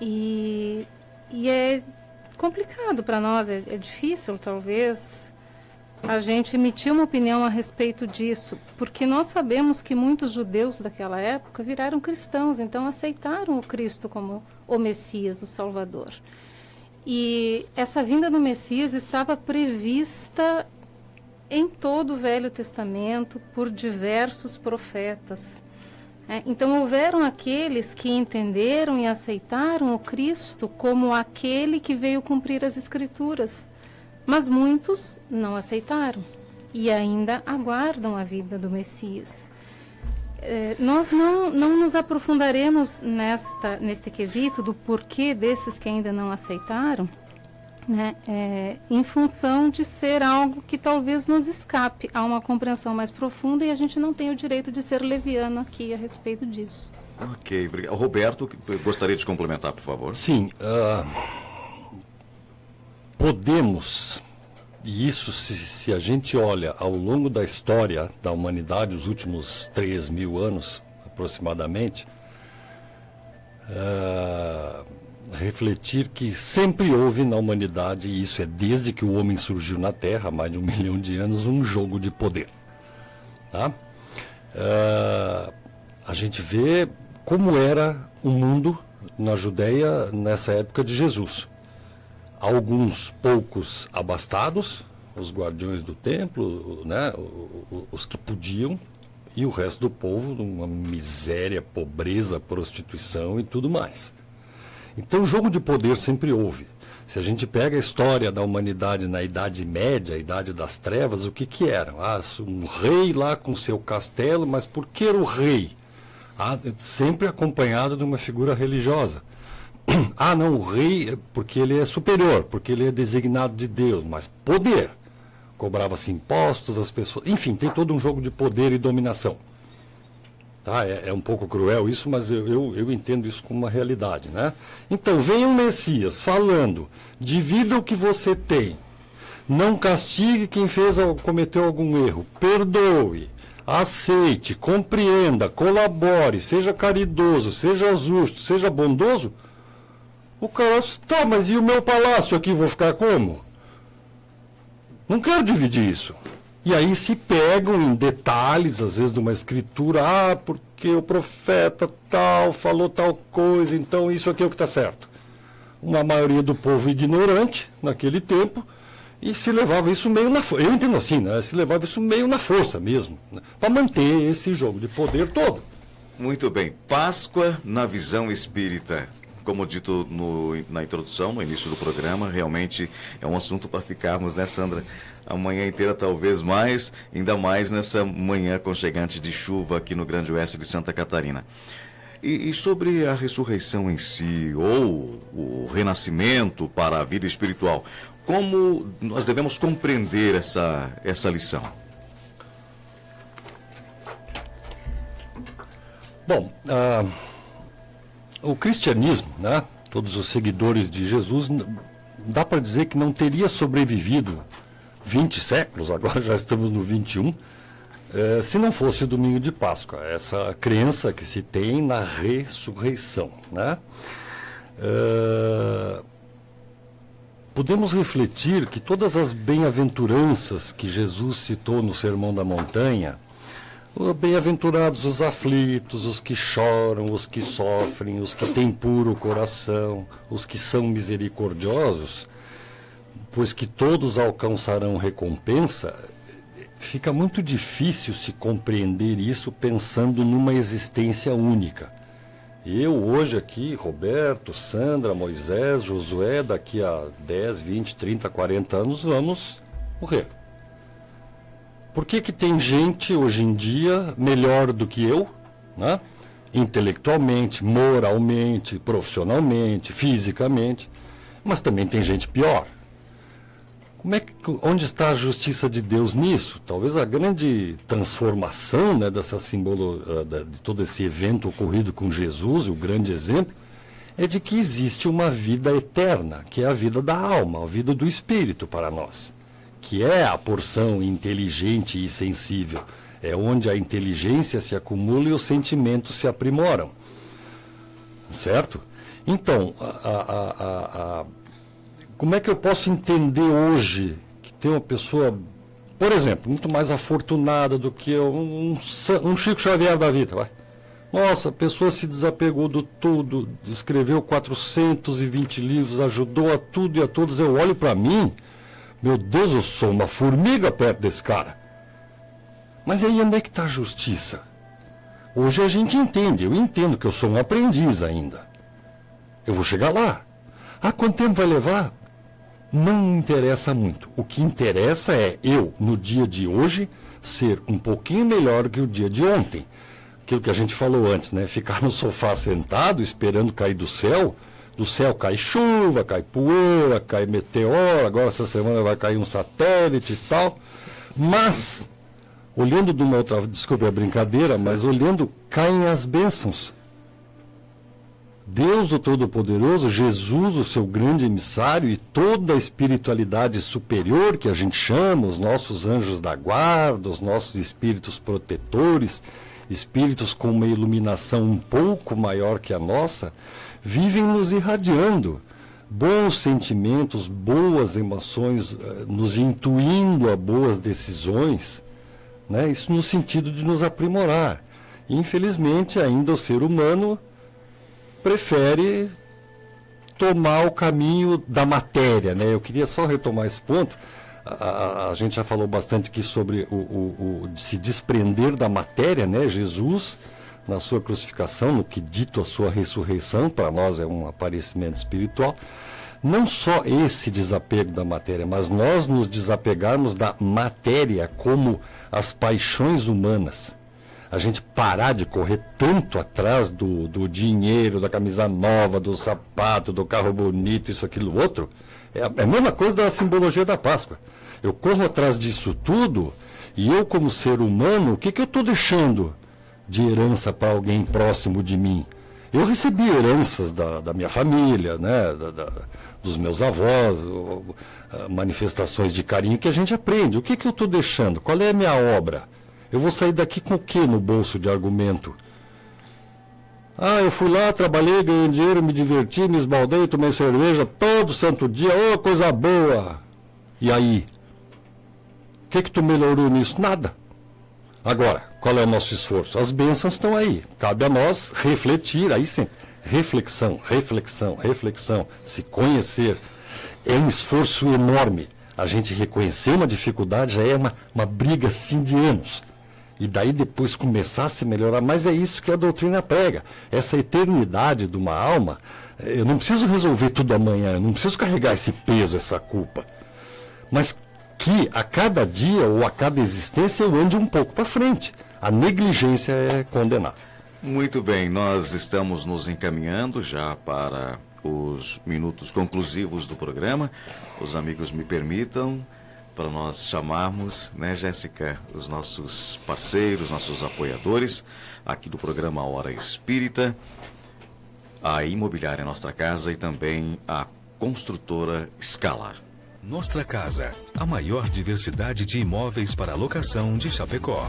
E é complicado para nós, é difícil talvez a gente emitir uma opinião a respeito disso, porque nós sabemos que muitos judeus daquela época viraram cristãos, então aceitaram o Cristo como o Messias, o Salvador. E essa vinda do Messias estava prevista em todo o Velho Testamento por diversos profetas. Então houveram aqueles que entenderam e aceitaram o Cristo como aquele que veio cumprir as Escrituras, mas muitos não aceitaram e ainda aguardam a vinda do Messias. Nós não nos aprofundaremos neste quesito do porquê desses que ainda não aceitaram, né, em função de ser algo que talvez nos escape a uma compreensão mais profunda, e a gente não tem o direito de ser leviano aqui a respeito disso. Ok, obrigado. Roberto, gostaria de complementar, por favor. Sim, podemos, e isso se a gente olha ao longo da história da humanidade, os últimos 3.000 anos aproximadamente, refletir que sempre houve na humanidade, e isso é desde que o homem surgiu na Terra, há mais de 1 milhão de anos, um jogo de poder. Tá? A gente vê como era o mundo na Judéia nessa época de Jesus. Alguns poucos abastados, os guardiões do templo, né, os que podiam, e o resto do povo numa miséria, pobreza, prostituição e tudo mais. Então, jogo de poder sempre houve. Se a gente pega a história da humanidade na Idade Média, a Idade das Trevas, o que era? Um rei lá com seu castelo, mas por que era o rei? Sempre acompanhado de uma figura religiosa. Não, o rei, porque ele é superior, porque ele é designado de Deus, mas poder. Cobrava-se impostos, as pessoas... Enfim, tem todo um jogo de poder e dominação. Tá? É um pouco cruel isso, mas eu entendo isso como uma realidade, né? Então, vem um Messias falando, divida o que você tem, não castigue quem cometeu algum erro, perdoe, aceite, compreenda, colabore, seja caridoso, seja justo, seja bondoso. O cara, tá, mas e o meu palácio aqui, vou ficar como? Não quero dividir isso. E aí se pegam em detalhes, às vezes, de uma escritura, porque o profeta tal falou tal coisa, então isso aqui é o que está certo. Uma maioria do povo ignorante, naquele tempo, e se levava isso meio na força. Eu entendo assim, né? Se levava isso meio na força mesmo, né? Para manter esse jogo de poder todo. Muito bem. Páscoa na visão espírita. Como dito na introdução, no início do programa, realmente é um assunto para ficarmos, né, Sandra? A manhã inteira, talvez mais, ainda mais nessa manhã aconchegante de chuva aqui no Grande Oeste de Santa Catarina. E sobre a ressurreição em si, ou o renascimento para a vida espiritual, como nós devemos compreender essa lição? Bom, o cristianismo, né, todos os seguidores de Jesus, dá para dizer que não teria sobrevivido 20 séculos, agora já estamos no 21, se não fosse o domingo de Páscoa, essa crença que se tem na ressurreição, né? Podemos refletir que todas as bem-aventuranças que Jesus citou no Sermão da Montanha, bem-aventurados os aflitos, os que choram, os que sofrem, os que têm puro coração, os que são misericordiosos, pois que todos alcançarão recompensa. Fica muito difícil se compreender isso pensando numa existência única. Eu hoje aqui, Roberto, Sandra, Moisés, Josué, daqui a 10, 20, 30, 40 anos vamos morrer. Por que tem gente hoje em dia melhor do que eu, né? Intelectualmente, moralmente, profissionalmente, fisicamente, mas também tem gente pior? Onde está a justiça de Deus nisso? Talvez a grande transformação, né, de todo esse evento ocorrido com Jesus, o grande exemplo, é de que existe uma vida eterna, que é a vida da alma, a vida do espírito para nós, que é a porção inteligente e sensível, é onde a inteligência se acumula e os sentimentos se aprimoram. Certo? Então, como é que eu posso entender hoje que tem uma pessoa, por exemplo, muito mais afortunada do que eu, um Chico Xavier da vida, vai? Nossa, a pessoa se desapegou do tudo, escreveu 420 livros, ajudou a tudo e a todos. Eu olho para mim, meu Deus, eu sou uma formiga perto desse cara. Mas aí onde é que está a justiça? Hoje a gente entende, eu entendo que eu sou um aprendiz ainda. Eu vou chegar lá. Quanto tempo vai levar? Não me interessa muito. O que interessa é eu, no dia de hoje, ser um pouquinho melhor que o dia de ontem. Aquilo que a gente falou antes, né? Ficar no sofá sentado, esperando cair do céu Do céu cai chuva, cai poeira, cai meteoro, agora essa semana vai cair um satélite e tal. Mas, olhando de uma outra, desculpe a brincadeira, mas olhando, caem as bênçãos. Deus, o Todo-Poderoso, Jesus, o seu grande emissário, e toda a espiritualidade superior que a gente chama, os nossos anjos da guarda, os nossos espíritos protetores, espíritos com uma iluminação um pouco maior que a nossa, vivem nos irradiando bons sentimentos, boas emoções, nos intuindo a boas decisões, né? Isso no sentido de nos aprimorar. Infelizmente, ainda o ser humano prefere tomar o caminho da matéria, né? Eu queria só retomar esse ponto. A gente já falou bastante aqui sobre de se desprender da matéria, né? Jesus, na sua crucificação, no que dito a sua ressurreição, para nós é um aparecimento espiritual. Não só esse desapego da matéria, mas nós nos desapegarmos da matéria como as paixões humanas. A gente parar de correr tanto atrás do dinheiro, da camisa nova, do sapato, do carro bonito, isso, aquilo, outro. É a mesma coisa da simbologia da Páscoa. Eu corro atrás disso tudo e eu, como ser humano, o que eu estou deixando de herança para alguém próximo de mim? Eu recebi heranças da minha família, né, dos meus avós, manifestações de carinho que a gente aprende. O que eu estou deixando? Qual é a minha obra? Eu vou sair daqui com o que no bolso de argumento? Eu fui lá, trabalhei, ganhei dinheiro, me diverti, me esbaldei, tomei cerveja todo santo dia, coisa boa. E aí? O que tu melhorou nisso? Nada. Agora, qual é o nosso esforço? As bênçãos estão aí. Cabe a nós refletir, aí sim. Reflexão, reflexão, reflexão. Se conhecer. É um esforço enorme. A gente reconhecer uma dificuldade já é uma briga assim de anos. E daí depois começar a se melhorar. Mas é isso que a doutrina prega. Essa eternidade de uma alma, eu não preciso resolver tudo amanhã, eu não preciso carregar esse peso, essa culpa. Mas que a cada dia ou a cada existência eu ande um pouco para frente. A negligência é condenável. Muito bem, nós estamos nos encaminhando já para os minutos conclusivos do programa. Os amigos me permitam para nós chamarmos, né, Jéssica, os nossos parceiros, nossos apoiadores aqui do programa Hora Espírita, a Imobiliária Nossa Casa e também a Construtora Scala. Nossa Casa, a maior diversidade de imóveis para locação de Chapecó.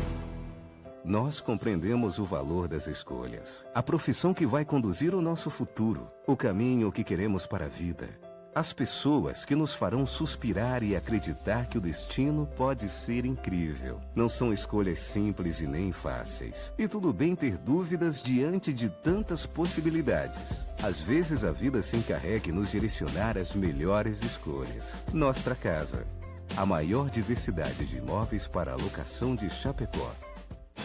Nós compreendemos o valor das escolhas, a profissão que vai conduzir o nosso futuro, o caminho que queremos para a vida, as pessoas que nos farão suspirar e acreditar que o destino pode ser incrível. Não são escolhas simples e nem fáceis. E tudo bem ter dúvidas diante de tantas possibilidades. Às vezes a vida se encarrega em nos direcionar às melhores escolhas. Nossa Casa, a maior diversidade de imóveis para a locação de Chapecó.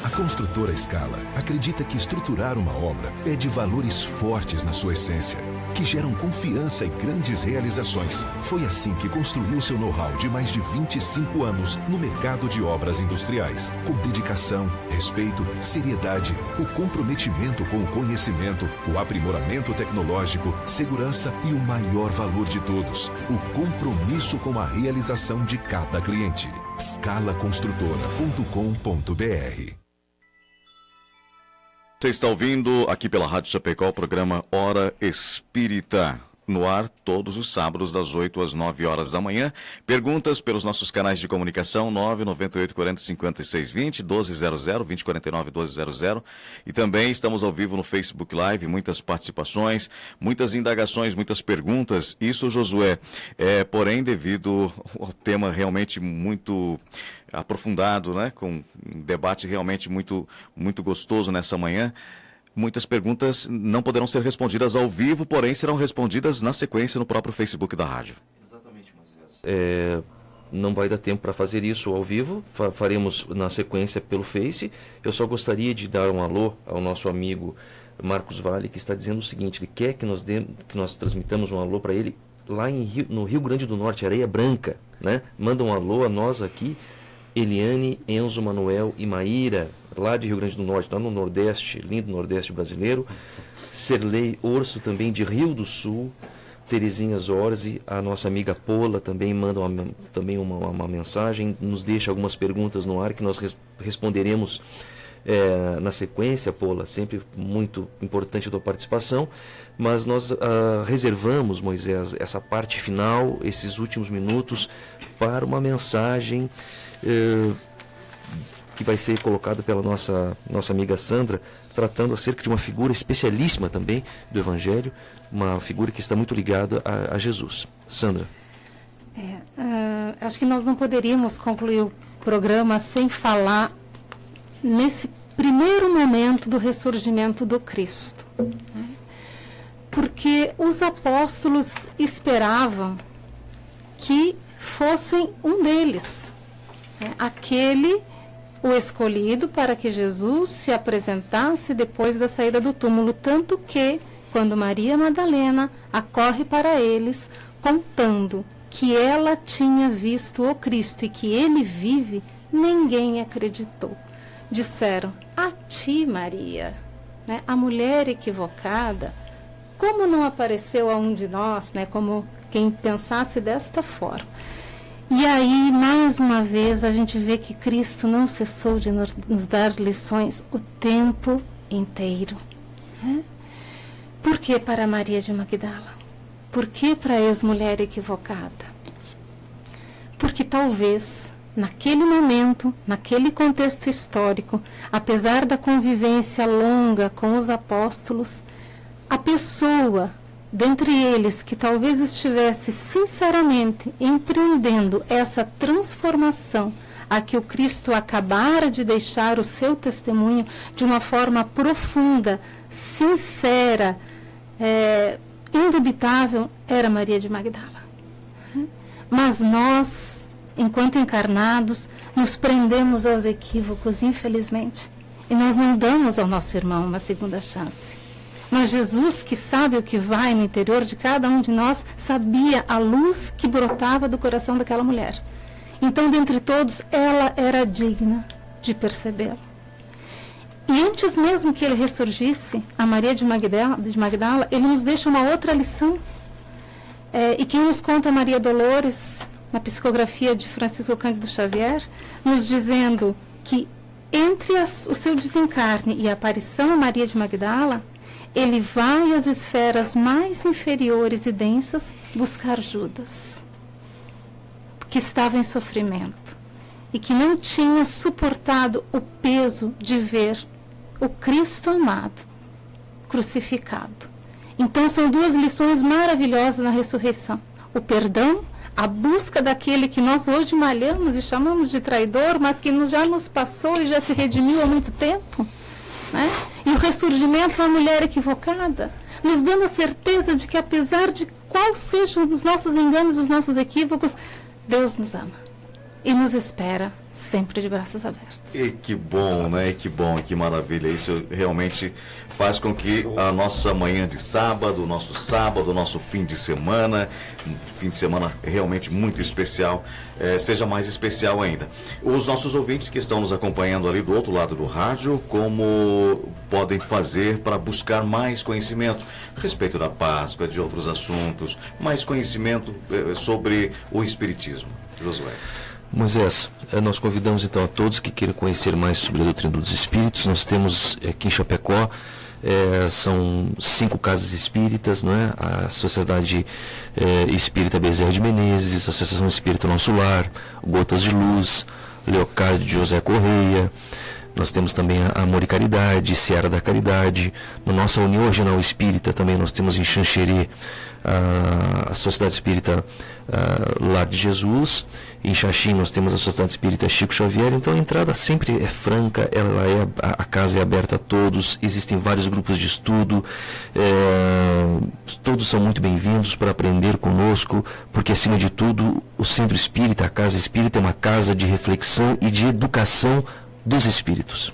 A construtora Scala acredita que estruturar uma obra pede valores fortes na sua essência, que geram confiança e grandes realizações. Foi assim que construiu seu know-how de mais de 25 anos no mercado de obras industriais, com dedicação, respeito, seriedade, o comprometimento com o conhecimento, o aprimoramento tecnológico, segurança e o maior valor de todos, o compromisso com a realização de cada cliente. scalaconstrutora.com.br. Você está ouvindo aqui pela Rádio Chapecó o programa Hora Espírita, no ar todos os sábados das 8 às 9 horas da manhã. Perguntas pelos nossos canais de comunicação 998 40 56 20, 1200, 2049 1200. E também estamos ao vivo no Facebook Live, muitas participações, muitas indagações, muitas perguntas. Isso, Josué, porém devido ao tema realmente muito aprofundado, né, com um debate realmente muito gostoso nessa manhã. Muitas perguntas não poderão ser respondidas ao vivo, porém serão respondidas na sequência no próprio Facebook da rádio. Exatamente, Moisés. Não vai dar tempo para fazer isso ao vivo, faremos na sequência pelo Face. Eu só gostaria de dar um alô ao nosso amigo Marcos Vale, que está dizendo o seguinte: ele quer que nós transmitamos um alô para ele lá no Rio Grande do Norte, Areia Branca, né? Manda um alô a nós aqui, Eliane, Enzo, Manuel e Maíra, lá de Rio Grande do Norte, lá no Nordeste, lindo Nordeste brasileiro. Serlei Orso, também de Rio do Sul, Terezinha Zorzi, a nossa amiga Pola também manda uma mensagem, nos deixa algumas perguntas no ar que nós responderemos na sequência, Pola. Sempre muito importante a tua participação, mas nós reservamos, Moisés, essa parte final, esses últimos minutos, para uma mensagem que vai ser colocada pela nossa amiga Sandra, tratando acerca de uma figura especialíssima também do Evangelho, uma figura que está muito ligada a Jesus. Sandra. Acho que nós não poderíamos concluir o programa sem falar nesse primeiro momento do ressurgimento do Cristo. Porque os apóstolos esperavam que fossem um deles, aquele, o escolhido para que Jesus se apresentasse depois da saída do túmulo, tanto que, quando Maria Madalena acorre para eles, contando que ela tinha visto o Cristo e que ele vive, ninguém acreditou. Disseram: a ti, Maria, a mulher equivocada, como não apareceu a um de nós, como quem pensasse desta forma. E aí, mais uma vez, a gente vê que Cristo não cessou de nos dar lições o tempo inteiro. Por que para Maria de Magdala? Por que para a ex-mulher equivocada? Porque talvez, naquele momento, naquele contexto histórico, apesar da convivência longa com os apóstolos, a pessoa dentre eles que talvez estivesse sinceramente empreendendo essa transformação a que o Cristo acabara de deixar o seu testemunho de uma forma profunda, sincera, indubitável, era Maria de Magdala. Mas nós, enquanto encarnados, nos prendemos aos equívocos, infelizmente, e nós não damos ao nosso irmão uma segunda chance. Mas Jesus, que sabe o que vai no interior de cada um de nós, sabia a luz que brotava do coração daquela mulher. Então, dentre todos, ela era digna de percebê-lo. E antes mesmo que ele ressurgisse, a Maria de Magdala, ele nos deixa uma outra lição. E quem nos conta Maria Dolores, na psicografia de Francisco Cândido Xavier, nos dizendo que entre o seu desencarne e a aparição a Maria de Magdala, ele vai às esferas mais inferiores e densas buscar Judas, que estava em sofrimento e que não tinha suportado o peso de ver o Cristo amado crucificado. Então são duas lições maravilhosas na ressurreição: o perdão, a busca daquele que nós hoje malhamos e chamamos de traidor, mas que já nos passou e já se redimiu há muito tempo, e o ressurgimento da mulher equivocada, nos dando a certeza de que, apesar de quais sejam os nossos enganos, os nossos equívocos, Deus nos ama e nos espera sempre de braços abertos. E que bom, que bom, que maravilha. Isso realmente faz com que a nossa manhã de sábado, o nosso fim de semana realmente muito especial, seja mais especial ainda. Os nossos ouvintes que estão nos acompanhando ali do outro lado do rádio, como podem fazer para buscar mais conhecimento a respeito da Páscoa, de outros assuntos, mais conhecimento sobre o Espiritismo? Josué. Moisés, nós convidamos então a todos que queiram conhecer mais sobre a doutrina dos Espíritos. Nós temos aqui em Chapecó, são 5 casas espíritas, a Sociedade Espírita Bezerra de Menezes, a Associação Espírita Nosso Lar, Gotas de Luz, Leocádio de José Correia. Nós temos também a Amor e Caridade, Seara da Caridade. Na nossa União Regional Espírita também nós temos em Xanxerê a Sociedade Espírita Lar de Jesus. Em Xaxim nós temos a Sociedade Espírita Chico Xavier. Então a entrada sempre é franca, a casa é aberta a todos, existem vários grupos de estudo, todos são muito bem-vindos para aprender conosco, porque acima de tudo o Centro Espírita, a Casa Espírita, é uma casa de reflexão e de educação dos espíritos.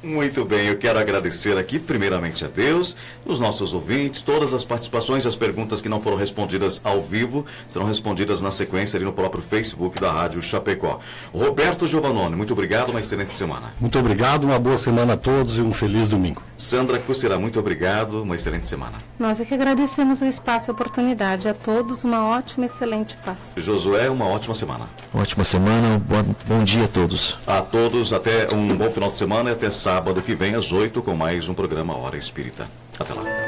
Muito bem, eu quero agradecer aqui primeiramente a Deus, os nossos ouvintes, todas as participações, as perguntas que não foram respondidas ao vivo, serão respondidas na sequência ali no próprio Facebook da Rádio Chapecó. Roberto Giovannone, muito obrigado, uma excelente semana. Muito obrigado, uma boa semana a todos e um feliz domingo. Sandra Cussera, muito obrigado, uma excelente semana. Nós é que agradecemos o espaço e a oportunidade. A todos uma ótima, excelente paz. Josué, uma ótima semana. Ótima semana, bom dia a todos. A todos, até um bom final de semana e até sábado que vem às 8 com mais um programa Hora Espírita. Até lá.